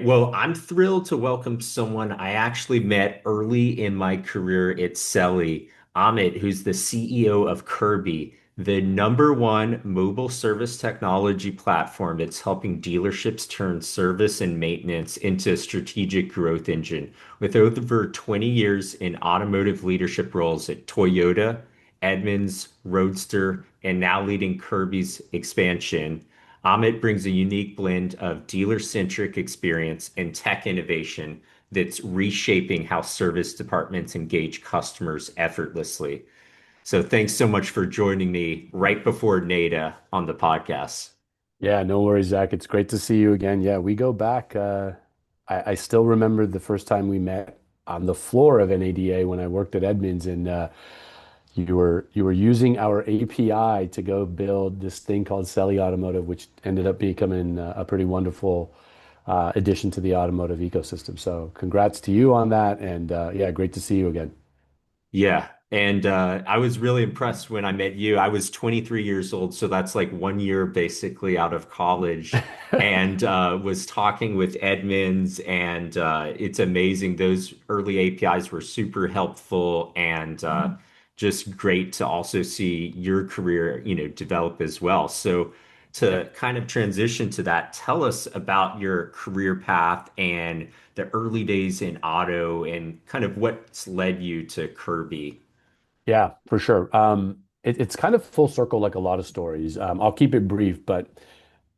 right. Well, I'm thrilled to welcome someone I actually met early in my career at Selly, Amit, who's the CEO of Curbee, the number one mobile service technology platform that's helping dealerships turn service and maintenance into a strategic growth engine. With over 20 years in automotive leadership roles at Toyota, Edmunds, Roadster, and now leading Curbee's expansion. Amit brings a unique blend of dealer-centric experience and tech innovation that's reshaping how service departments engage customers effortlessly. So thanks so much for joining me right before NADA on the podcast. Yeah, no worries, Zach. It's great to see you again. Yeah, we go back. I still remember the first time we met on the floor of NADA when I worked at Edmunds, and you were using our API to go build this thing called Selly Automotive, which ended up becoming a pretty wonderful addition to the automotive ecosystem. So, congrats to you on that, and yeah, great to see you again. Yeah. And I was really impressed when I met you. I was 23 years old, so that's like 1 year basically out of college, and was talking with Edmunds, and it's amazing. Those early APIs were super helpful and just great to also see your career, develop as well. So to kind of transition to that, tell us about your career path and the early days in auto and kind of what's led you to Curbee. Yeah, for sure. It's kind of full circle like a lot of stories. I'll keep it brief, but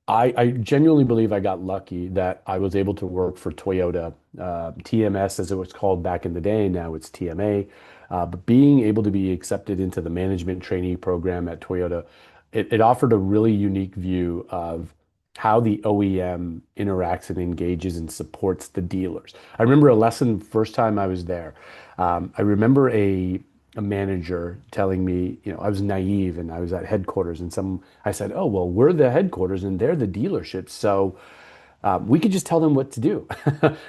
I genuinely believe I got lucky that I was able to work for Toyota, TMS as it was called back in the day. Now it's TMA. But being able to be accepted into the management trainee program at Toyota, it offered a really unique view of how the OEM interacts and engages and supports the dealers. I remember a lesson first time I was there. I remember a manager telling me, I was naive and I was at headquarters and I said, oh, well, we're the headquarters and they're the dealerships. So we could just tell them what to do.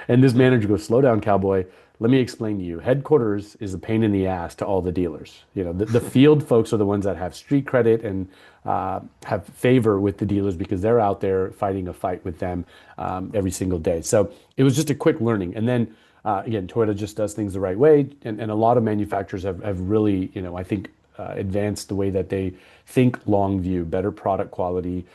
And this manager goes, slow down, cowboy. Let me explain to you. Headquarters is a pain in the ass to all the dealers. The field folks are the ones that have street credit and have favor with the dealers because they're out there fighting a fight with them every single day. So it was just a quick learning. And then again, Toyota just does things the right way. And a lot of manufacturers have really, I think, advanced the way that they think long view, better product quality,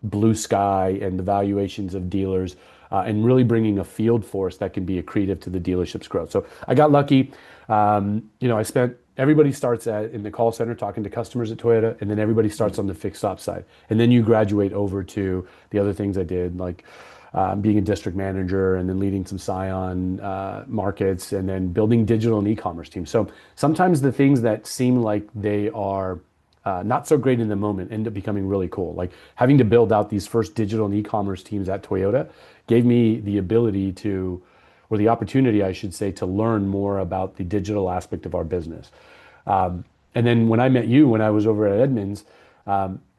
blue sky and the valuations of dealers, and really bringing a field force that can be accretive to the dealership's growth. So I got lucky. Everybody starts in the call center talking to customers at Toyota, and then everybody starts on the fixed op side. And then you graduate over to the other things I did, like being a district manager and then leading some Scion markets and then building digital and e-commerce teams. So sometimes the things that seem like they are not so great in the moment end up becoming really cool. Like having to build out these first digital and e-commerce teams at Toyota gave me the ability to, or the opportunity, I should say, to learn more about the digital aspect of our business. And then when I met you, when I was over at Edmunds,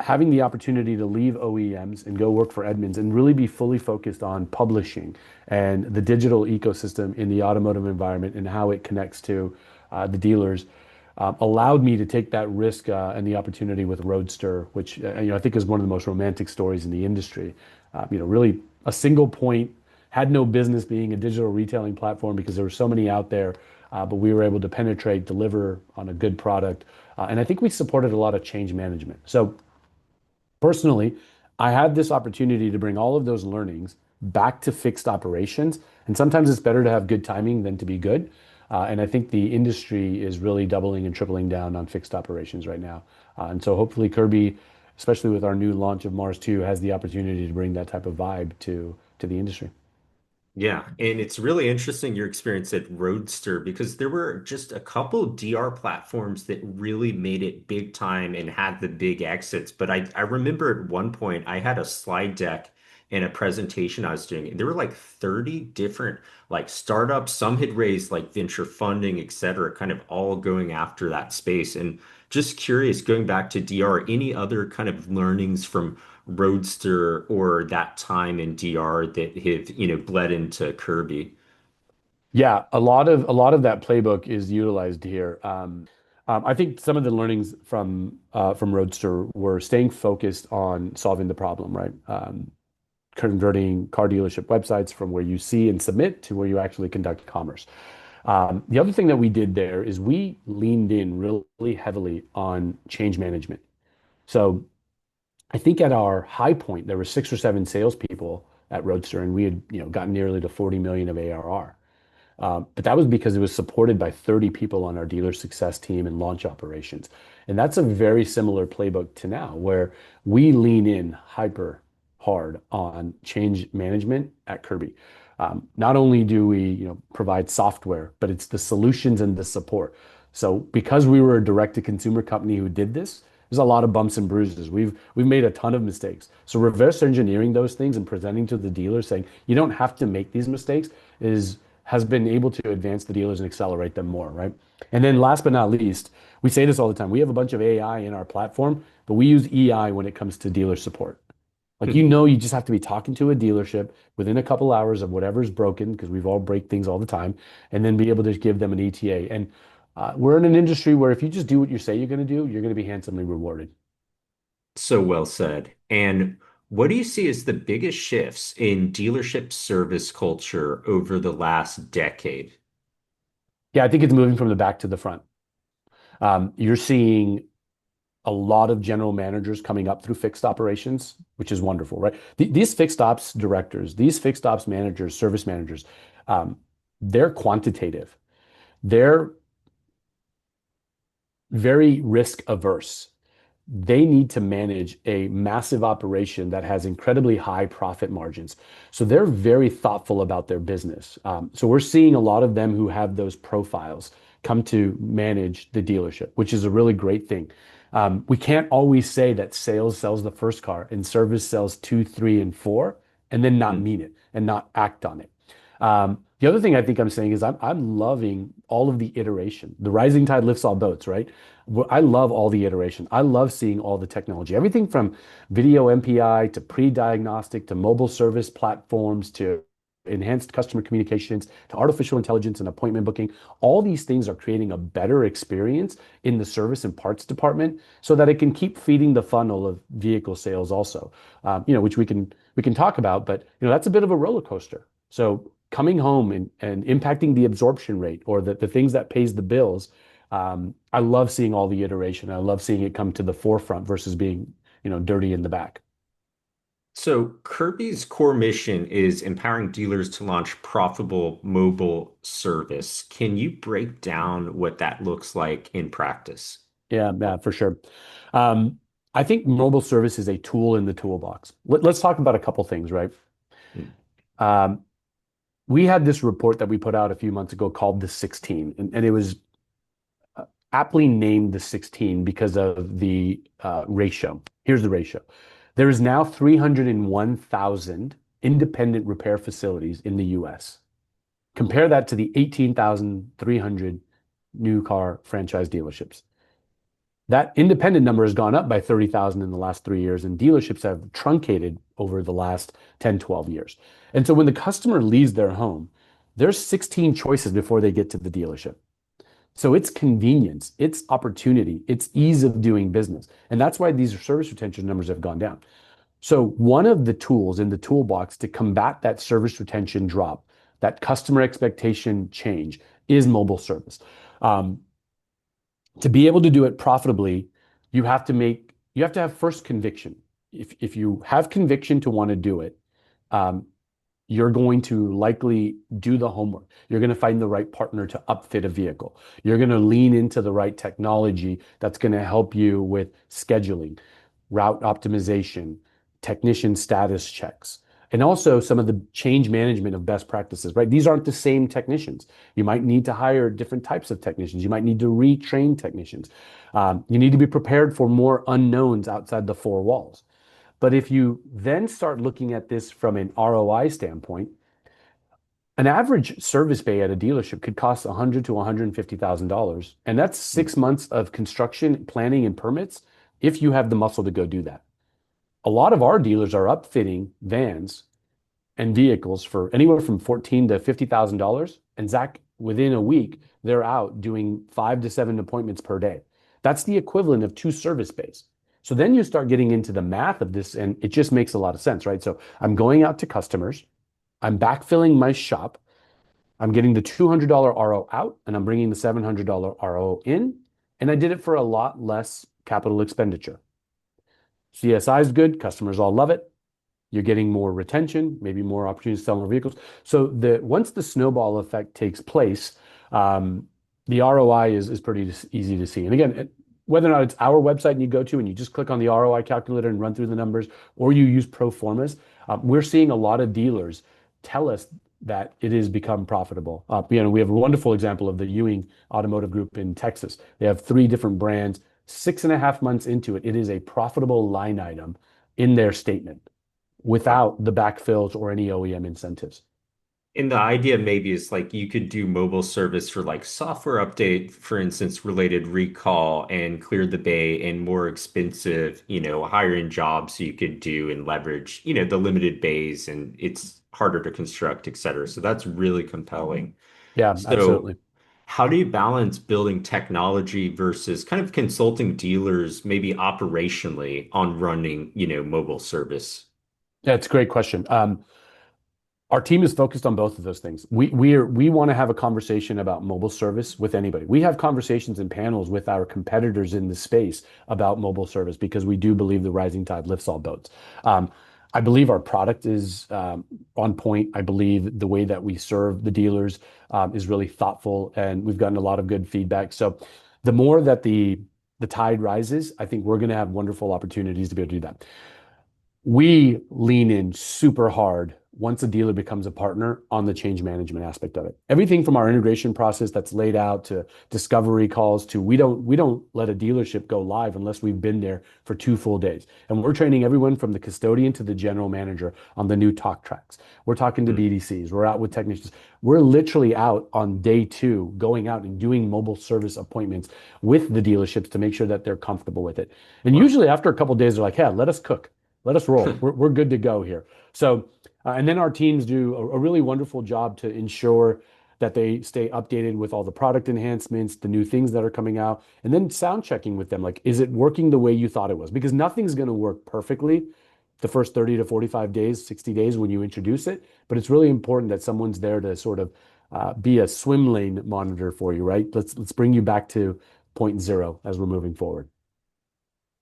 having the opportunity to leave OEMs and go work for Edmunds and really be fully focused on publishing and the digital ecosystem in the automotive environment and how it connects to the dealers allowed me to take that risk and the opportunity with Roadster, which I think is one of the most romantic stories in the industry. Really a single point, had no business being a digital retailing platform because there were so many out there, but we were able to penetrate, deliver on a good product, and I think we supported a lot of change management. So personally, I had this opportunity to bring all of those learnings back to fixed operations. And sometimes it's better to have good timing than to be good. And I think the industry is really doubling and tripling down on fixed operations right now. And so hopefully Curbee, especially with our new launch of M.A.R.S 2, has the opportunity to bring that type of vibe to the industry. Yeah, and it's really interesting your experience at Roadster because there were just a couple DR platforms that really made it big time and had the big exits. But I remember at one point I had a slide deck in a presentation I was doing, and there were like 30 different like startups. Some had raised like venture funding, et cetera, kind of all going after that space. And just curious, going back to DR, any other kind of learnings from Roadster or that time in DR that have, bled into Curbee. Yeah, a lot of that playbook is utilized here. I think some of the learnings from Roadster were staying focused on solving the problem, right? converting car dealership websites from where you see and submit to where you actually conduct commerce. The other thing that we did there is we leaned in really heavily on change management. So I think at our high point, there were 6 or 7 salespeople at Roadster, and we had, gotten nearly to 40 million of ARR. But that was because it was supported by 30 people on our dealer success team and launch operations. And that's a very similar playbook to now, where we lean in hyper hard on change management at Curbee. Not only do we, provide software, but it's the solutions and the support. So because we were a direct-to-consumer company who did this, there's a lot of bumps and bruises. We've made a ton of mistakes. So reverse engineering those things and presenting to the dealers saying you don't have to make these mistakes has been able to advance the dealers and accelerate them more, right? And then last but not least, we say this all the time. We have a bunch of AI in our platform, but we use EI when it comes to dealer support. Like, you just have to be talking to a dealership within a couple hours of whatever's broken, because we've all break things all the time, and then be able to give them an ETA. And we're in an industry where if you just do what you say you're going to do, you're going to be handsomely rewarded. So well said. And what do you see as the biggest shifts in dealership service culture over the last decade? Yeah, I think it's moving from the back to the front. You're seeing a lot of general managers coming up through fixed operations, which is wonderful, right? These fixed ops directors, these fixed ops managers, service managers, um, they're quantitative. They're very risk averse. They need to manage a massive operation that has incredibly high profit margins. So they're very thoughtful about their business. So we're seeing a lot of them who have those profiles come to manage the dealership, which is a really great thing. We can't always say that sales sells the first car and service sells two, three, and four, and then not Mm. mean it and not act on it. The other thing I think I'm saying is I'm loving all of the iteration. The rising tide lifts all boats, right? I love all the iteration. I love seeing all the technology, everything from video MPI to pre-diagnostic to mobile service platforms to enhanced customer communications to artificial intelligence and appointment booking. All these things are creating a better experience in the service and parts department so that it can keep feeding the funnel of vehicle sales also, which we can talk about, but that's a bit of a roller coaster. So coming home and impacting the absorption rate or the things that pays the bills, I love seeing all the iteration. I love seeing it come to the forefront versus being, dirty in the back. So Kirby's core mission is empowering dealers to launch profitable mobile service. Can you break down what that looks like in practice? Yeah, yeah, for sure. Um, I think mobile service is a tool in the toolbox. Let's talk about a couple things, right? Mm. Um, we had this report that we put out a few months ago called the 16, and it was aptly named the 16 because of the ratio. Here's the ratio. There is now 301,000 independent repair facilities in the US. Compare that to the 18,300 new car franchise dealerships. That independent number has gone up by 30,000 in the last 3 years, and dealerships have truncated over the last 10, 12 years. And so when the customer leaves their home, there's 16 choices before they get to the dealership. So it's convenience, it's opportunity, it's ease of doing business. And that's why these service retention numbers have gone down. So one of the tools in the toolbox to combat that service retention drop, that customer expectation change, is mobile service. Um, to be able to do it profitably, you have to have first conviction. If you have conviction to want to do it, um, you're going to likely do the homework. You're going to find the right partner to upfit a vehicle. You're going to lean into the right technology that's going to help you with scheduling, route optimization, technician status checks, and also some of the change management of best practices, right? These aren't the same technicians. You might need to hire different types of technicians. You might need to retrain technicians. You need to be prepared for more unknowns outside the four walls. But if you then start looking at this from an ROI standpoint, an average service bay at a dealership could cost $100 to $150,000, and that's Mm. 6 months of construction, planning, and permits if you have the muscle to go do that. A lot of our dealers are upfitting vans and vehicles for anywhere from $14 to $50,000, and Zach, within a week, they're out doing 5 to 7 appointments per day. That's the equivalent of two service bays. So then you start getting into the math of this, and it just makes a lot of sense, right? So I'm going out to customers, I'm backfilling my shop, I'm getting the $200 RO out, and I'm bringing the $700 RO in, and I did it for a lot less capital expenditure. CSI is good, customers all love it. You're getting more retention, maybe more opportunities to sell more vehicles. So once the snowball effect takes place, um, the ROI is pretty easy to see. And again, whether or not it's our website and you go to and you just click on the ROI calculator and run through the numbers, or you use pro formas, we're seeing a lot of dealers tell us that it has become profitable. We have a wonderful example of the Ewing Automotive Group in Texas. They have three different brands. 6.5 months into it, it is a profitable line item in their statement Wow. without the backfills or any OEM incentives. And the idea maybe is like you could do mobile service for like software update, for instance, related recall and clear the bay and more expensive, higher end jobs you could do and leverage, the limited bays and it's harder to construct, et cetera. So that's really compelling. Yeah, So absolutely. how do you balance building technology versus kind of consulting dealers, maybe operationally on running, mobile service? Yeah, it's a great question. Our team is focused on both of those things. We want to have a conversation about mobile service with anybody. We have conversations and panels with our competitors in the space about mobile service because we do believe the rising tide lifts all boats. Um, I believe our product is on point. I believe the way that we serve the dealers is really thoughtful, and we've gotten a lot of good feedback. So, the more that the tide rises, I think we're going to have wonderful opportunities to be able to do that. We lean in super hard once a dealer becomes a partner on the change management aspect of it. Everything from our integration process that's laid out to discovery calls to we don't let a dealership go live unless we've been there for 2 full days. And we're training everyone from the custodian to the general manager on the new talk tracks. We're talking to Hmm. BDCs. We're out with technicians. We're literally out on day two, going out and doing mobile service appointments with the dealerships to make sure that they're comfortable with it. And Wow. usually after a couple of days, they're like, "Yeah, let us cook. Let us roll. We're good to go here." So, and then our teams do a really wonderful job to ensure that they stay updated with all the product enhancements, the new things that are coming out, and then sound checking with them. Like, is it working the way you thought it was? Because nothing's going to work perfectly the first 30 to 45 days, 60 days when you introduce it. But it's really important that someone's there to sort of be a swim lane monitor for you, right? Let's bring you back to point zero as we're moving forward.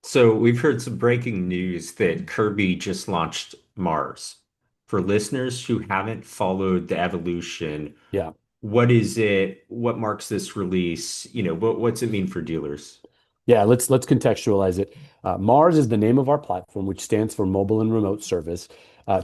So we've heard some breaking news that Curbee just launched M.A.R.S. For listeners who haven't followed the evolution, Yeah. what is it? What marks this release? What's it mean for dealers? Yeah, let's contextualize it. M.A.R.S is the name of our platform, which stands for Mobile and Remote Service.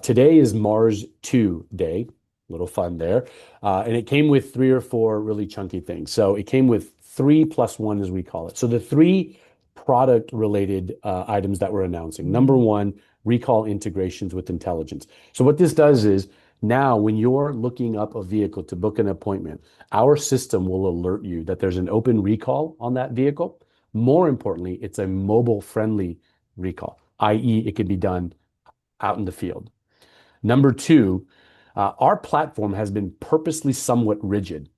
Today is M.A.R.S 2 day. Little fun there. And it came with three or four really chunky things. So it came with three plus one, as we call it. So the three product related items that we're announcing. Number one, recall integrations with intelligence. So what this does is now when you're looking up a vehicle to book an appointment, our system will alert you that there's an open recall on that vehicle. More importantly, it's a mobile friendly recall, i.e., it can be done out in the field. Number two, our platform has been purposely somewhat rigid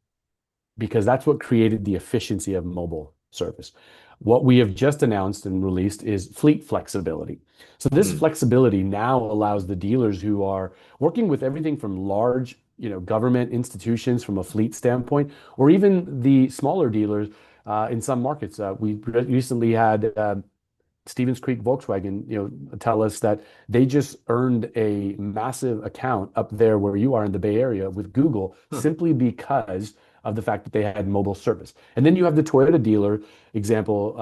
because that's what created the efficiency of mobile service. What we have just announced and released is fleet flexibility. So this Hmm. flexibility now allows the dealers who are working with everything from large, government institutions from a fleet standpoint, or even the smaller dealers in some markets. We recently had Stevens Creek Volkswagen, tell us that they just earned a massive account up there where you are in the Bay Area with Google Huh. simply because of the fact that they had mobile service. And then you have the Toyota dealer example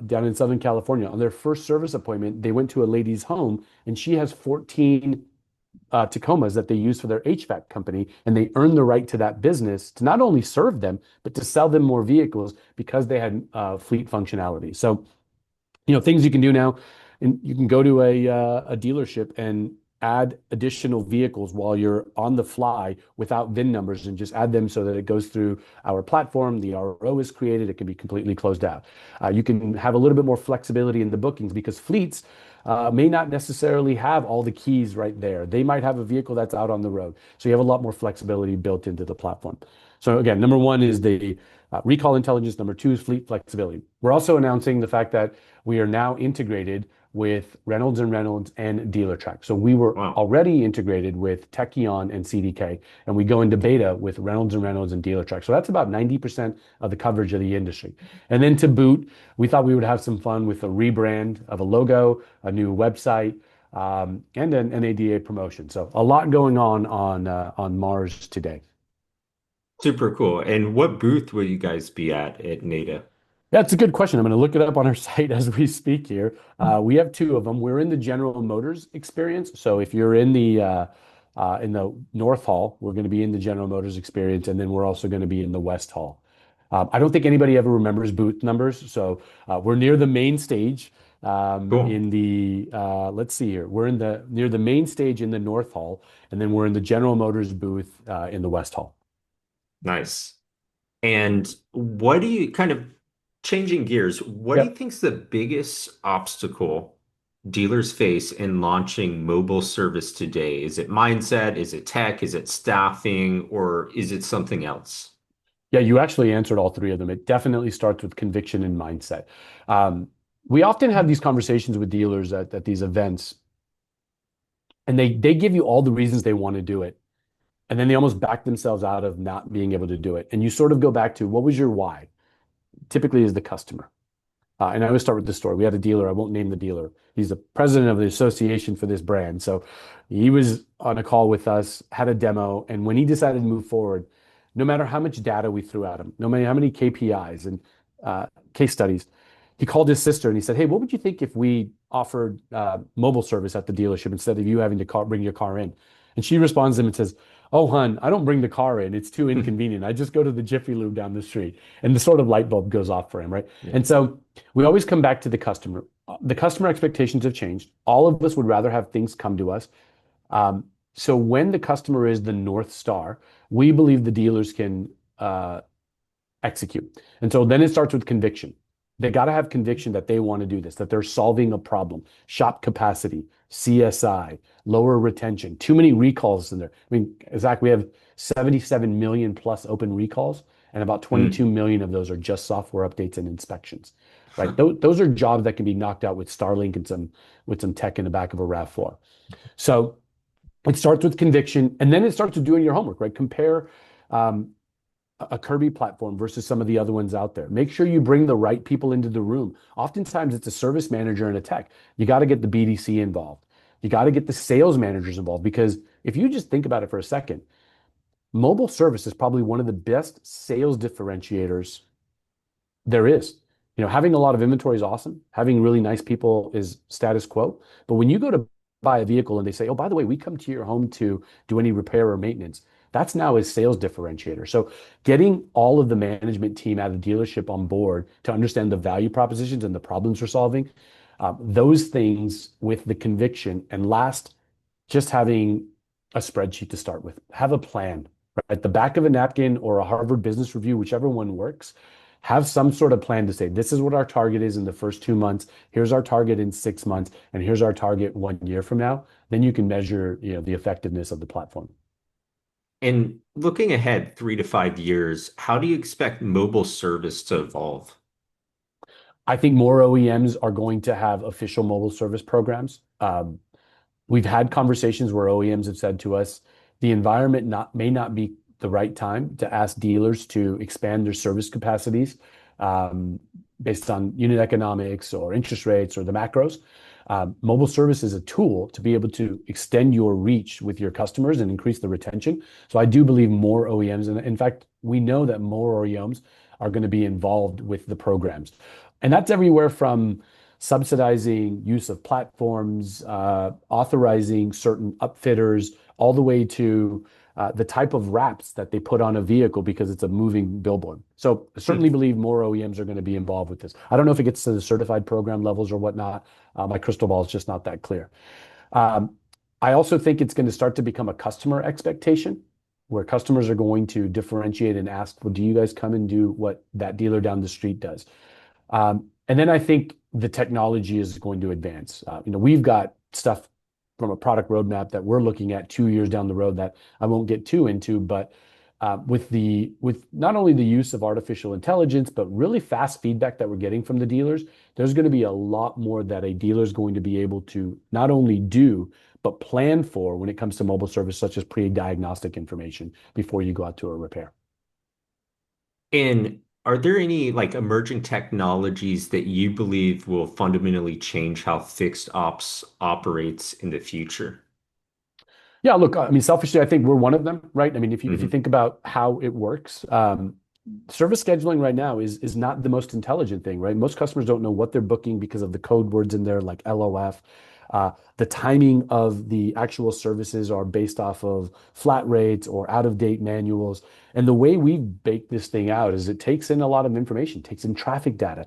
down in Southern California. On their first service appointment, they went to a lady's home and she has 14 Tacomas that they use for their HVAC company, and they earned the right to that business to not only serve them, but to sell them more vehicles because they had fleet functionality. So things you can do now, and you can go to a dealership and add additional vehicles while you're on the fly without VIN numbers and just add them so that it goes through our platform. The RO is created, it can be completely closed out. You can have a little bit more flexibility in the bookings because fleets may not necessarily have all the keys right there. They might have a vehicle that's out on the road. So you have a lot more flexibility built into the platform. So again, number one is the Recall intelligence. Number two is fleet flexibility. We're also announcing the fact that we are now integrated with Reynolds and Reynolds and DealerTrack. So we were Wow. already integrated with Techion and CDK, and we go into beta with Reynolds and Reynolds and DealerTrack. So that's about 90% of the coverage of the industry. And then to boot, we thought we would have some fun with a rebrand of a logo, a new website, and an NADA promotion. So a lot going on Mars today. Super cool. And what booth will you guys be at NADA? Yeah, it's a good question. I'm going to look it up on our site as we speak here. We have two of them. We're in the General Motors experience. So if you're in the North Hall, we're going to be in the General Motors experience, and then we're also going to be in the West Hall. I don't think anybody ever remembers booth numbers. So we're near the main stage Cool. in the let's see here. We're in the near the main stage in the North Hall, and then we're in the General Motors booth in the West Hall. Nice. And what do you kind of changing gears, what do you Yep. think's the biggest obstacle dealers face in launching mobile service today? Is it mindset? Is it tech? Is it staffing? Or is it something else? Yeah, you actually answered all three of them. It definitely starts with conviction and mindset. Um, we often have these conversations with dealers at these events, and they give you all the reasons they want to do it. And then they almost back themselves out of not being able to do it. And you sort of go back to what was your why? Typically is the customer. And I always start with this story. We had a dealer, I won't name the dealer. He's the president of the association for this brand. So he was on a call with us, had a demo, and when he decided to move forward, no matter how much data we threw at him, no matter how many KPIs and case studies, he called his sister and he said, "Hey, what would you think if we offered mobile service at the dealership instead of you having to bring your car in?" And she responds to him and says, "Oh, hun, I don't bring the car in. It's too inconvenient. I just go to the Jiffy Lube down the street." And the sort of light bulb goes off for him, right? Yeah. And so we always come back to the customer. The customer expectations have changed. All of us would rather have things come to us. So when the customer is the North Star, we believe the dealers can execute. And so then it starts with conviction. They got to have conviction that they want to do this, that they're solving a problem, shop capacity, CSI, lower retention, too many recalls in there. I mean, Zach, we have 77 million plus open recalls, and about 22 Mm. million of those are just software updates and inspections, right? Those are jobs that can be knocked out with Starlink and some tech in the back of a RAV4. So it starts with conviction, and then it starts with doing your homework, right? Compare um, a Curbee platform versus some of the other ones out there. Make sure you bring the right people into the room. Oftentimes, it's a service manager and a tech. You got to get the BDC involved. You got to get the sales managers involved because if you just think about it for a second, mobile service is probably one of the best sales differentiators there is. Having a lot of inventory is awesome. Having really nice people is status quo. But when you go to buy a vehicle and they say, "Oh, by the way, we come to your home to do any repair or maintenance," that's now a sales differentiator. So getting all of the management team at a dealership on board to understand the value propositions and the problems we're solving, those things with the conviction. And last, just having a spreadsheet to start with. Have a plan, right? At the back of a napkin or a Harvard Business Review, whichever one works, have some sort of plan to say, this is what our target is in the first 2 months. Here's our target in 6 months, and here's our target 1 year from now. Then you can measure, the effectiveness of the platform. And looking ahead 3 to 5 years, how do you expect mobile service to evolve? I think more OEMs are going to have official mobile service programs. We've had conversations where OEMs have said to us, the environment may not be the right time to ask dealers to expand their service capacities um, based on unit economics or interest rates or the macros. Mobile service is a tool to be able to extend your reach with your customers and increase the retention. So I do believe more OEMs, and in fact, we know that more OEMs are going to be involved with the programs. And that's everywhere from subsidizing use of platforms, authorizing certain upfitters, all the way to the type of wraps that they put on a vehicle because it's a moving billboard. So I certainly believe more OEMs are going to be involved with this. I don't know if it gets to the certified program levels or whatnot. My crystal ball is just not that clear. Um, I also think it's going to start to become a customer expectation where customers are going to differentiate and ask, well, do you guys come and do what that dealer down the street does? And then I think the technology is going to advance. We've got stuff from a product roadmap that we're looking at 2 years down the road that I won't get too into, but with not only the use of artificial intelligence, but really fast feedback that we're getting from the dealers, there's going to be a lot more that a dealer is going to be able to not only do, but plan for when it comes to mobile service, such as pre-diagnostic information before you go out to a repair. And are there any like emerging technologies that you believe will fundamentally change how fixed ops operates in the future? Yeah, look, I mean, selfishly, I think we're one of them, right? I mean, if you Hmm. think about how it works, service scheduling right now is not the most intelligent thing, right? Most customers don't know what they're booking because of the code words in there, like LOF. The timing of the actual services are based off of flat rates or out of date manuals. And the way we bake this thing out is it takes in a lot of information, takes in traffic data,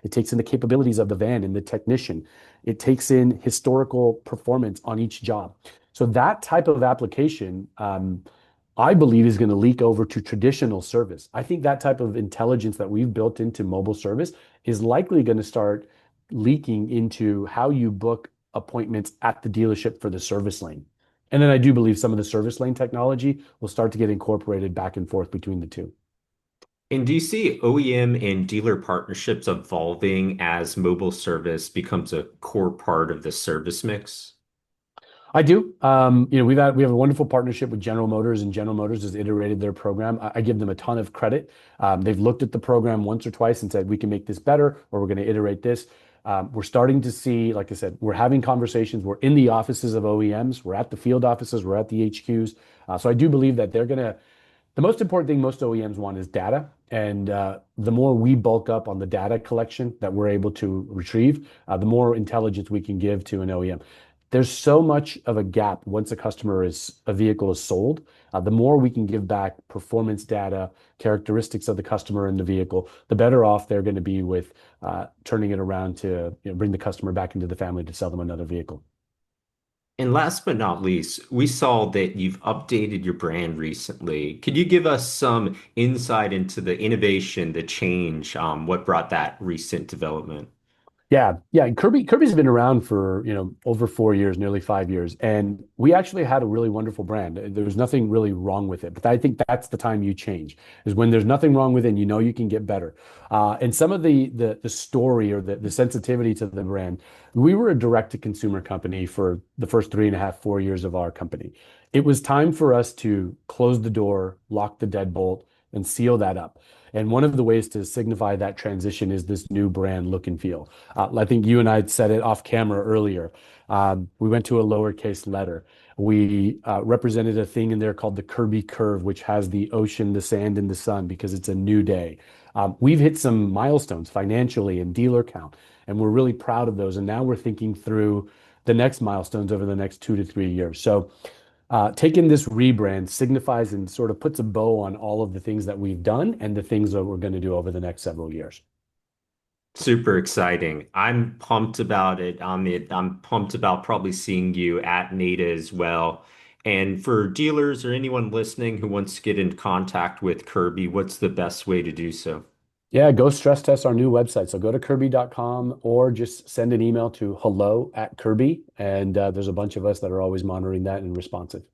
it takes in the capabilities of the van and the technician. It takes in historical performance on each job. So that type of application, I believe, is going to leak over to traditional service. I think that type of intelligence that we've built into mobile service is likely going to start leaking into how you book appointments at the dealership for the service lane. And then I do believe some of the service lane technology will start to get incorporated back and forth between the two. And do you see OEM and dealer partnerships evolving as mobile service becomes a core part of the service mix? I do. We have a wonderful partnership with General Motors, and General Motors has iterated their program. I give them a ton of credit. They've looked at the program once or twice and said we can make this better, or we're going to iterate this. We're starting to see, like I said, we're having conversations. We're in the offices of OEMs. We're at the field offices. We're at the HQs. So I do believe that they're going to. The most important thing most OEMs want is data, and the more we bulk up on the data collection that we're able to retrieve, the more intelligence we can give to an OEM. There's so much of a gap once a vehicle is sold. The more we can give back performance data, characteristics of the customer and the vehicle, the better off they're going to be with turning it around to bring the customer back into the family to sell them another vehicle. And last but not least, we saw that you've updated your brand recently. Could you give us some insight into the innovation, the change, what brought that recent development? Yeah. And Kirby's been around for, over 4 years, nearly 5 years. And we actually had a really wonderful brand. There was nothing really wrong with it. But I think that's the time you change, is when there's nothing wrong with it and you know you can get better. And some of the story or the sensitivity to the brand, we were a direct-to-consumer company for the first 3.5, 4 years of our company. It was time for us to close the door, lock the deadbolt, and seal that up. And one of the ways to signify that transition is this new brand look and feel. I think you and I said it off camera earlier. We went to a lowercase letter. We represented a thing in there called the Curbee curve, which has the ocean, the sand, and the sun because it's a new day. We've hit some milestones financially and dealer count, and we're really proud of those. And now we're thinking through the next milestones over the next 2 to 3 years. So taking this rebrand signifies and sort of puts a bow on all of the things that we've done and the things that we're going to do over the next several years. Super exciting. I'm pumped about it. I'm pumped about probably seeing you at NADA as well. And for dealers or anyone listening who wants to get in contact with Curbee, what's the best way to do so? Yeah, go stress test our new website. So go to Curbee.com or just send an email to hello@Curbee. And there's a bunch of us that are always monitoring that and responsive.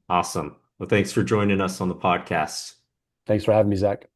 Awesome. Well, thanks for joining us on the podcast. Thanks for having me, Zach.